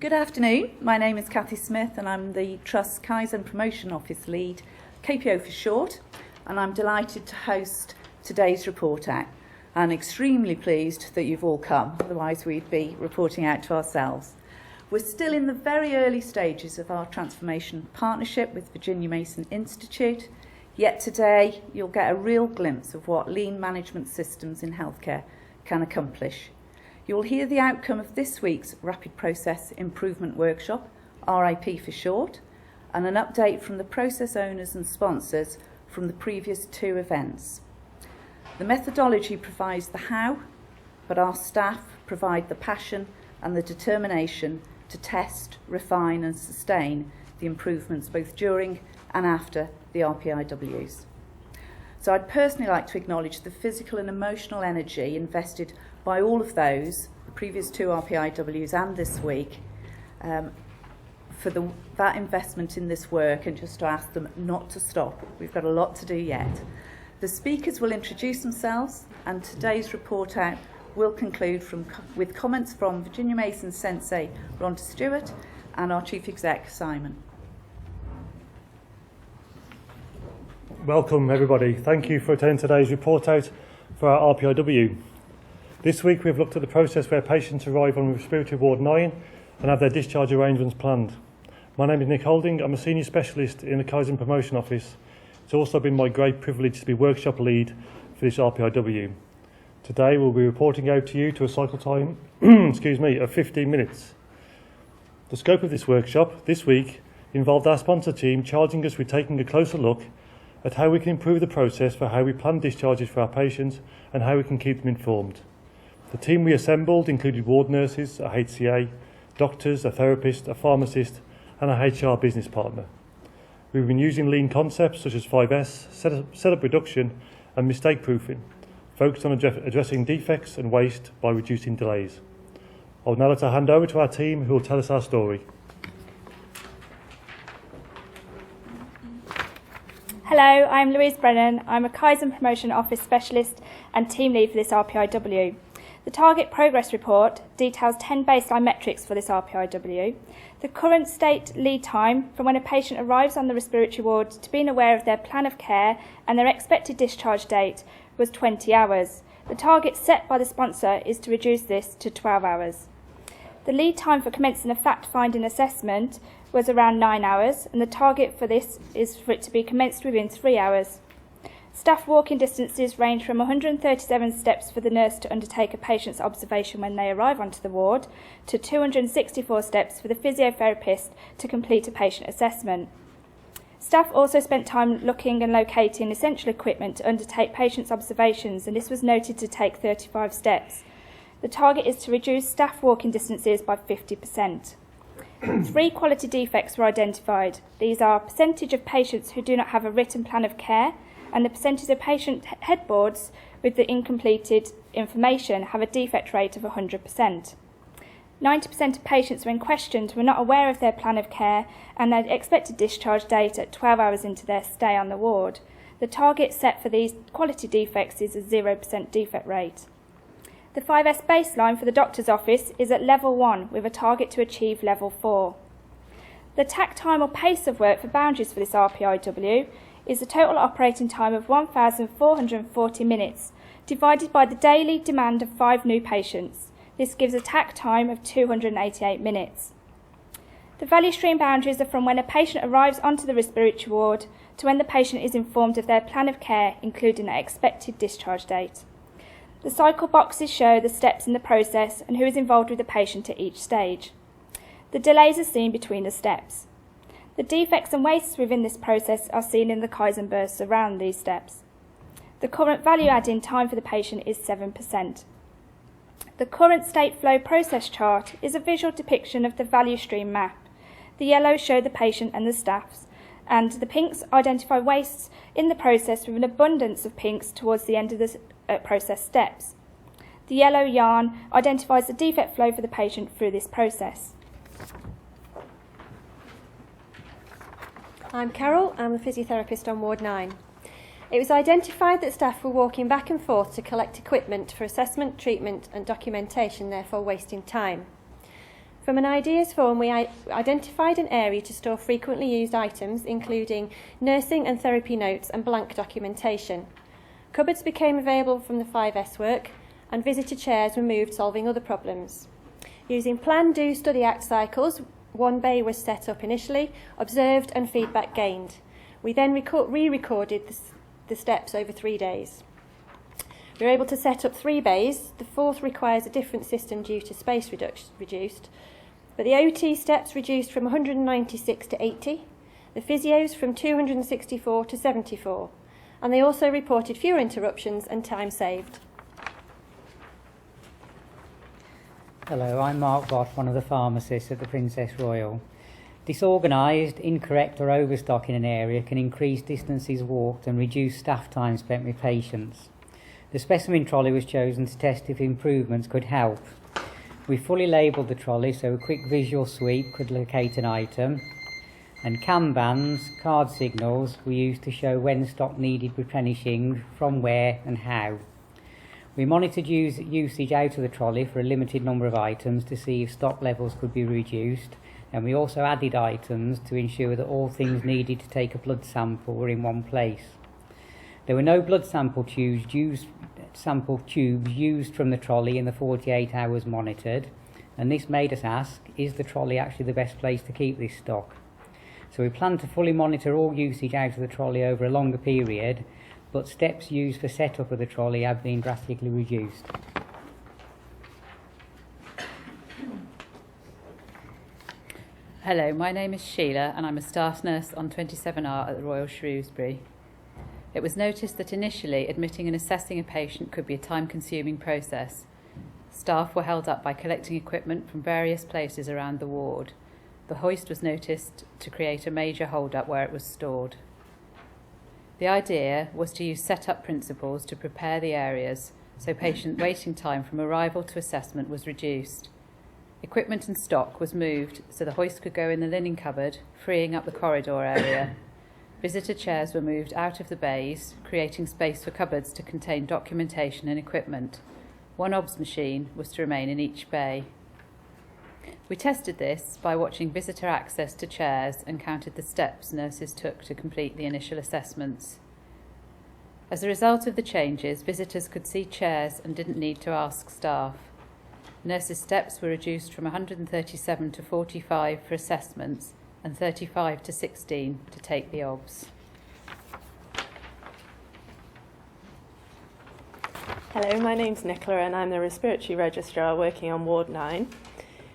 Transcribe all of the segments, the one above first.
Good afternoon, my name is Cathy Smith and I'm the Trust's Kaizen Promotion Office Lead, KPO for short, and I'm delighted to host today's report out. I'm extremely pleased that you've all come, otherwise we'd be reporting out to ourselves. We're still in the very early stages of our transformation partnership with Virginia Mason Institute, yet today you'll get a real glimpse of what lean management systems in healthcare can accomplish. You'll hear the outcome of this week's Rapid Process Improvement Workshop, RIP for short, and an update from the process owners and sponsors from the previous two events. The methodology provides the how, but our staff provide the passion and the determination to test, refine and sustain the improvements both during and after the RPIWs. So I'd personally like to acknowledge the physical and emotional energy invested by all of those, the previous two RPIWs and this week, for that investment in this work, and just to ask them not to stop. We've got a lot to do yet. The speakers will introduce themselves, and today's report out will conclude with comments from Virginia Mason Sensei Rhonda Stewart and our Chief Exec Simon. Welcome everybody. Thank you for attending today's report out for our RPIW. This week we've looked at the process where patients arrive on Respiratory Ward 9 and have their discharge arrangements planned. My name is Nick Holding. I'm a Senior Specialist in the Kaizen Promotion Office. It's also been my great privilege to be Workshop Lead for this RPIW. Today we'll be reporting out to you to a cycle time of 15 minutes. The scope of this workshop this week involved our sponsor team charging us with taking a closer look at how we can improve the process for how we plan discharges for our patients and how we can keep them informed. The team we assembled included ward nurses, a HCA, doctors, a therapist, a pharmacist and a HR business partner. We've been using lean concepts such as 5S, setup reduction and mistake proofing, focused on addressing defects and waste by reducing delays. I would now like to hand over to our team who will tell us our story. Hello, I'm Louise Brennan. I'm a Kaizen Promotion Office Specialist and Team Lead for this RPIW. The Target Progress Report details 10 baseline metrics for this RPIW. The current state lead time from when a patient arrives on the respiratory ward to being aware of their plan of care and their expected discharge date was 20 hours. The target set by the sponsor is to reduce this to 12 hours. The lead time for commencing a fact-finding assessment was around 9 hours, and the target for this is for it to be commenced within 3 hours. Staff walking distances range from 137 steps for the nurse to undertake a patient's observation when they arrive onto the ward to 264 steps for the physiotherapist to complete a patient assessment. Staff also spent time looking and locating essential equipment to undertake patients' observations, and this was noted to take 35 steps. The target is to reduce staff walking distances by 50%. 3 quality defects were identified. These are percentage of patients who do not have a written plan of care and the percentage of patient headboards with the incompleted information have a defect rate of 100%. 90% of patients when questioned were not aware of their plan of care and their expected discharge date at 12 hours into their stay on the ward. The target set for these quality defects is a 0% defect rate. The 5S baseline for the doctor's office is at level 1 with a target to achieve level 4. The TAC time or pace of work for boundaries for this RPIW is the total operating time of 1,440 minutes divided by the daily demand of 5 new patients. This gives a TAC time of 288 minutes. The value stream boundaries are from when a patient arrives onto the respiratory ward to when the patient is informed of their plan of care, including their expected discharge date. The cycle boxes show the steps in the process and who is involved with the patient at each stage. The delays are seen between the steps. The defects and wastes within this process are seen in the Kaizen bursts around these steps. The current value add-in time for the patient is 7%. The current state flow process chart is a visual depiction of the value stream map. The yellows show the patient and the staffs, and the pinks identify wastes in the process with an abundance of pinks towards the end of the process steps. The yellow yarn identifies the defect flow for the patient through this process. I'm Carol, I'm a physiotherapist on Ward 9. It was identified that staff were walking back and forth to collect equipment for assessment, treatment and documentation, therefore wasting time. From an ideas form, we identified an area to store frequently used items, including nursing and therapy notes and blank documentation. Cupboards became available from the 5S work, and visitor chairs were moved, solving other problems. Using plan, do, study, act cycles, one bay was set up initially, observed and feedback gained. We then re-recorded the steps over 3 days. We were able to set up 3 bays. The 4th requires a different system due to space reduced. But the OT steps reduced from 196 to 80, the physios from 264 to 74, and they also reported fewer interruptions and time saved. Hello, I'm Mark Bott, one of the pharmacists at the Princess Royal. Disorganised, incorrect or overstock in an area can increase distances walked and reduce staff time spent with patients. The specimen trolley was chosen to test if improvements could help. We fully labelled the trolley so a quick visual sweep could locate an item, and cam bands, card signals, were used to show when stock needed replenishing, from where and how. We monitored usage out of the trolley for a limited number of items to see if stock levels could be reduced, and we also added items to ensure that all things needed to take a blood sample were in one place. There were no blood sample tubes used from the trolley in the 48 hours monitored, and this made us ask, is the trolley actually the best place to keep this stock? So we plan to fully monitor all usage out of the trolley over a longer period, but steps used for setup of the trolley have been drastically reduced. Hello, my name is Sheila and I'm a staff nurse on 27R at the Royal Shrewsbury. It was noticed that initially admitting and assessing a patient could be a time-consuming process. Staff were held up by collecting equipment from various places around the ward. The hoist was noticed to create a major hold-up where it was stored. The idea was to use set-up principles to prepare the areas so patient waiting time from arrival to assessment was reduced. Equipment and stock was moved so the hoist could go in the linen cupboard, freeing up the corridor area. Visitor chairs were moved out of the bays, creating space for cupboards to contain documentation and equipment. One OBS machine was to remain in each bay. We tested this by watching visitor access to chairs and counted the steps nurses took to complete the initial assessments. As a result of the changes, visitors could see chairs and didn't need to ask staff. Nurses' steps were reduced from 137 to 45 for assessments and 35 to 16 to take the OBS. Hello, my name's Nicola and I'm the Respiratory Registrar working on Ward 9.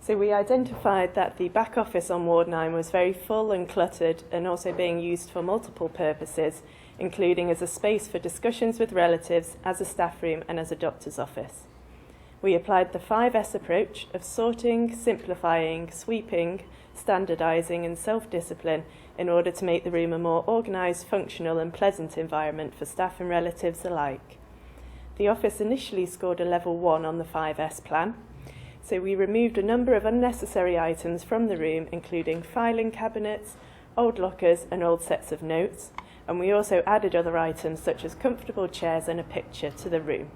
So we identified that the back office on Ward 9 was very full and cluttered and also being used for multiple purposes, including as a space for discussions with relatives, as a staff room and as a doctor's office. We applied the 5S approach of sorting, simplifying, sweeping, standardising and self-discipline in order to make the room a more organised, functional and pleasant environment for staff and relatives alike. The office initially scored a level 1 on the 5S plan, so we removed a number of unnecessary items from the room, including filing cabinets, old lockers and old sets of notes, and we also added other items such as comfortable chairs and a picture to the room.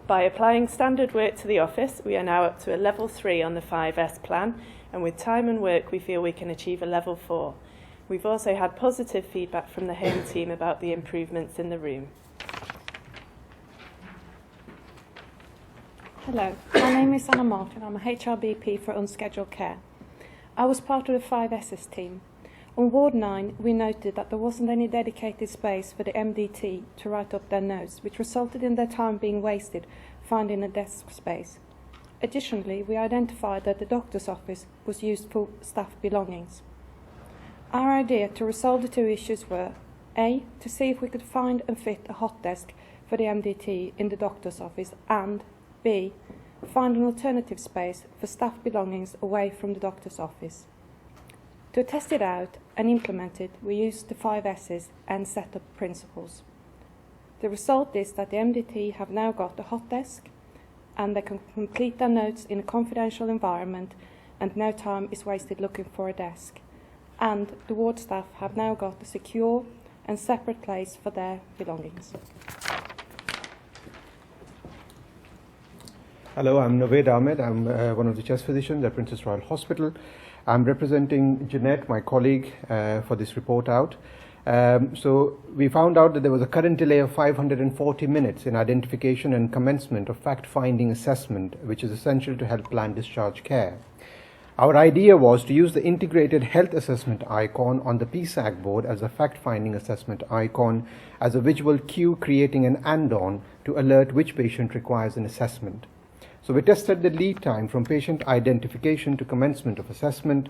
By applying standard work to the office, we are now up to a level 3 on the 5S plan, and with time and work we feel we can achieve a level 4. We've also had positive feedback from the home team about the improvements in the room. Hello, my name is Anna Martin. I'm a HRBP for Unscheduled Care. I was part of the 5S's team. On Ward 9, we noted that there wasn't any dedicated space for the MDT to write up their notes, which resulted in their time being wasted finding a desk space. Additionally, we identified that the doctor's office was used for staff belongings. Our idea to resolve the two issues were A, to see if we could find and fit a hot desk for the MDT in the doctor's office, and B, find an alternative space for staff belongings away from the doctor's office. To test it out and implement it, we used the 5S's and setup principles. The result is that the MDT have now got a hot desk and they can complete their notes in a confidential environment and no time is wasted looking for a desk. And the ward staff have now got a secure and separate place for their belongings. Hello, I'm Nawaid Ahmad. I'm one of the chest physicians at Princess Royal Hospital. I'm representing Jeanette, my colleague, for this report out. So we found out that there was a current delay of 540 minutes in identification and commencement of fact-finding assessment, which is essential to help plan discharge care. Our idea was to use the integrated health assessment icon on the PSAG board as a fact-finding assessment icon as a visual cue, creating an and-on to alert which patient requires an assessment. So we tested the lead time from patient identification to commencement of assessment.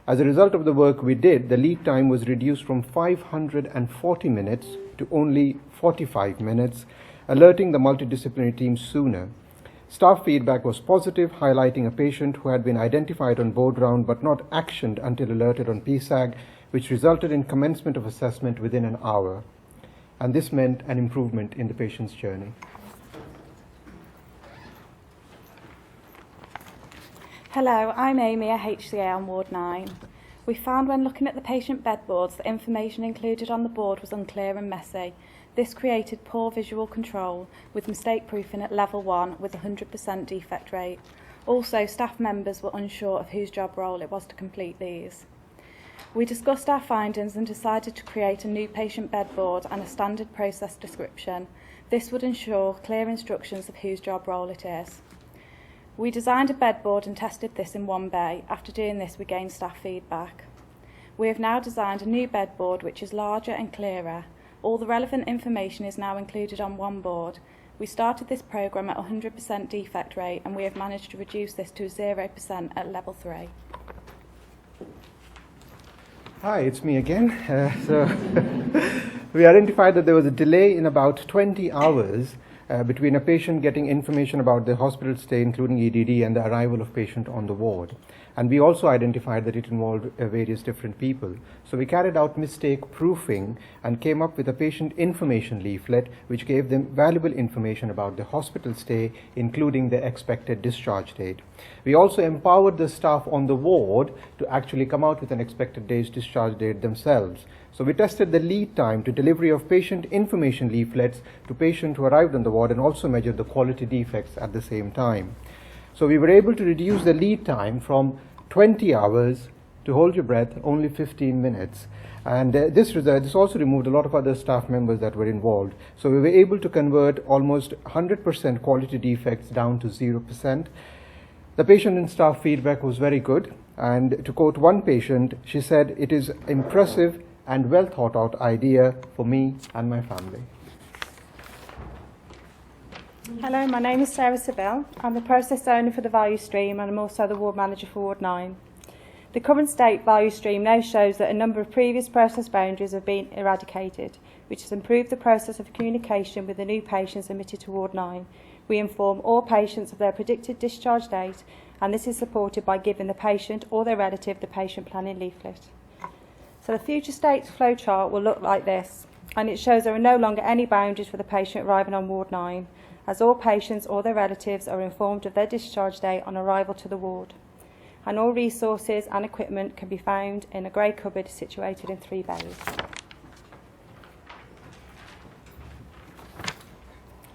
As a result of the work we did, the lead time was reduced from 540 minutes to only 45 minutes, alerting the multidisciplinary team sooner. Staff feedback was positive, highlighting a patient who had been identified on board round but not actioned until alerted on PSAG, which resulted in commencement of assessment within an hour. And this meant an improvement in the patient's journey. Hello, I'm Amy, a HCA on Ward 9. We found when looking at the patient bed boards that information included on the board was unclear and messy. This created poor visual control, with mistake proofing at level 1 with a 100% defect rate. Also, staff members were unsure of whose job role it was to complete these. We discussed our findings and decided to create a new patient bed board and a standard process description. This would ensure clear instructions of whose job role it is. We designed a bed board and tested this in one bay. After doing this, we gained staff feedback. We have now designed a new bed board which is larger and clearer. All the relevant information is now included on one board. We started this programme at 100% defect rate and we have managed to reduce this to 0% at level 3. Hi, it's me again. We identified that there was a delay in about 20 hours between a patient getting information about their hospital stay, including EDD, and the arrival of patient on the ward. And we also identified that it involved various different people. So we carried out mistake proofing and came up with a patient information leaflet which gave them valuable information about the hospital stay, including the expected discharge date. We also empowered the staff on the ward to actually come out with an expected day's discharge date themselves. So we tested the lead time to delivery of patient information leaflets to patients who arrived on the ward and also measured the quality defects at the same time. So we were able to reduce the lead time from 20 hours to, hold your breath, only 15 minutes. And this also removed a lot of other staff members that were involved. So we were able to convert almost 100% quality defects down to 0%. The patient and staff feedback was very good. And to quote one patient, she said, "It is impressive and well thought out idea for me and my family." Hello, my name is Sivill. I'm the process owner for the value stream and I'm also the ward manager for Ward 9. The current state value stream now shows that a number of previous process boundaries have been eradicated, which has improved the process of communication with the new patients admitted to Ward 9. We inform all patients of their predicted discharge date, and this is supported by giving the patient or their relative the patient planning leaflet. So the future state flowchart will look like this, and it shows there are no longer any boundaries for the patient arriving on Ward 9, as all patients or their relatives are informed of their discharge date on arrival to the ward. And all resources and equipment can be found in a grey cupboard situated in 3 bays.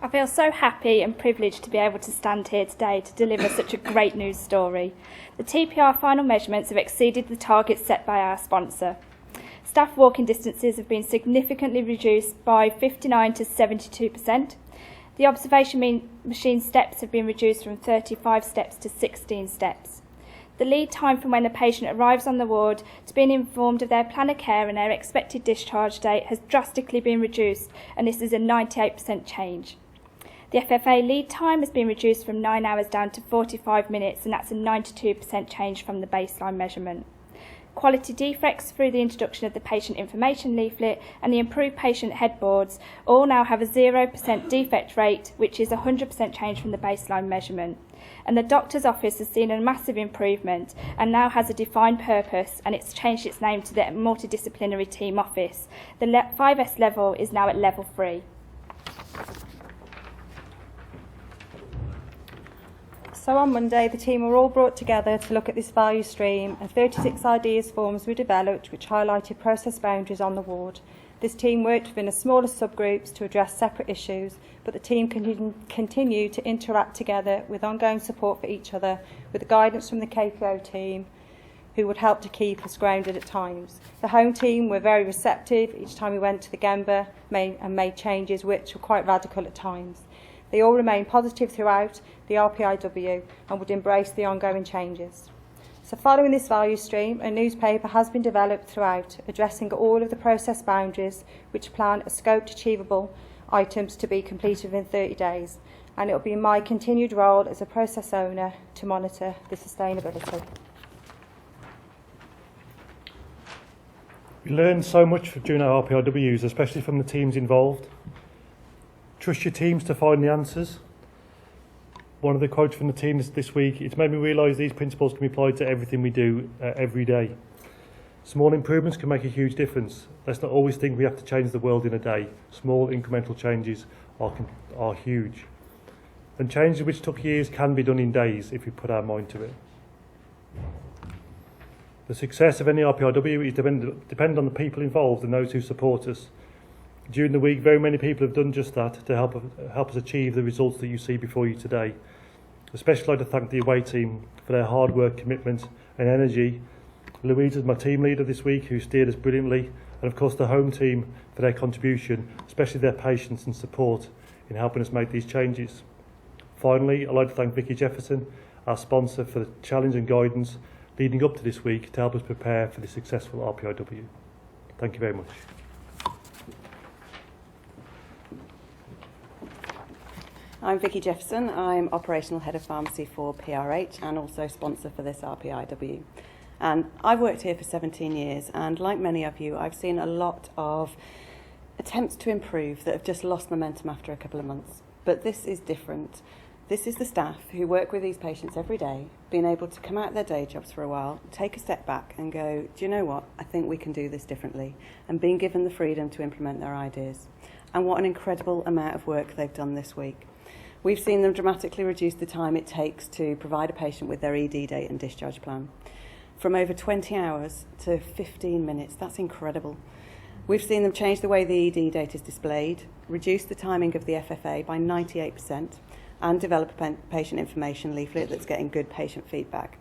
I feel so happy and privileged to be able to stand here today to deliver such a great news story. The TPR final measurements have exceeded the targets set by our sponsor. Staff walking distances have been significantly reduced by 59 to 72%. The observation machine steps have been reduced from 35 steps to 16 steps. The lead time from when the patient arrives on the ward to being informed of their plan of care and their expected discharge date has drastically been reduced, and this is a 98% change. The FFA lead time has been reduced from 9 hours down to 45 minutes, and that's a 92% change from the baseline measurement. Quality defects through the introduction of the patient information leaflet and the improved patient headboards all now have a 0% defect rate, which is a 100% change from the baseline measurement. And the doctor's office has seen a massive improvement and now has a defined purpose, and it's changed its name to the multidisciplinary team office. The 5S level is now at level 3. So on Monday, the team were all brought together to look at this value stream, and 36 ideas forms were developed which highlighted process boundaries on the ward. This team worked within smaller subgroups to address separate issues, but the team continued to interact together with ongoing support for each other, with the guidance from the KPO team, who would help to keep us grounded at times. The home team were very receptive each time we went to the Gemba and made changes which were quite radical at times. They all remained positive throughout the RPIW and would embrace the ongoing changes. So following this value stream, a newspaper has been developed throughout, addressing all of the process boundaries which plan a scoped achievable items to be completed within 30 days. And it will be my continued role as a process owner to monitor the sustainability. We learned so much during our RPIWs, especially from the teams involved. Trust your teams to find the answers. One of the quotes from the teams this week, it's made me realise these principles can be applied to everything we do every day. Small improvements can make a huge difference. Let's not always think we have to change the world in a day. Small incremental changes are huge. And changes which took years can be done in days if we put our mind to it. The success of any RPIW is dependent on the people involved and those who support us. During the week, very many people have done just that to help us achieve the results that you see before you today. Especially like to thank the away team for their hard work, commitment and energy. Louise is my team leader this week, who steered us brilliantly, and of course the home team for their contribution, especially their patience and support in helping us make these changes. Finally, I'd like to thank Vicky Jefferson, our sponsor, for the challenge and guidance leading up to this week to help us prepare for the successful RPIW. Thank you very much. I'm Vicky Jefferson. I'm Operational Head of Pharmacy for PRH and also sponsor for this RPIW. And I've worked here for 17 years, and like many of you, I've seen a lot of attempts to improve that have just lost momentum after a couple of months. But this is different. This is the staff who work with these patients every day, being able to come out of their day jobs for a while, take a step back and go, do you know what, I think we can do this differently, and being given the freedom to implement their ideas. And what an incredible amount of work they've done this week. We've seen them dramatically reduce the time it takes to provide a patient with their ED date and discharge plan. From over 20 hours to 15 minutes, that's incredible. We've seen them change the way the ED date is displayed, reduce the timing of the FFA by 98%, and develop a patient information leaflet that's getting good patient feedback.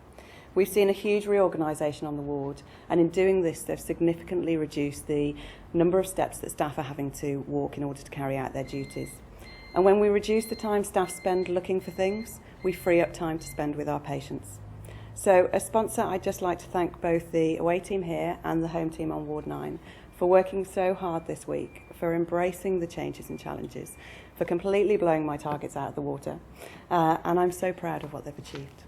We've seen a huge reorganisation on the ward, and in doing this, they've significantly reduced the number of steps that staff are having to walk in order to carry out their duties. And when we reduce the time staff spend looking for things, we free up time to spend with our patients. So as sponsor, I'd just like to thank both the away team here and the home team on Ward 9 for working so hard this week, for embracing the changes and challenges, for completely blowing my targets out of the water. And I'm so proud of what they've achieved.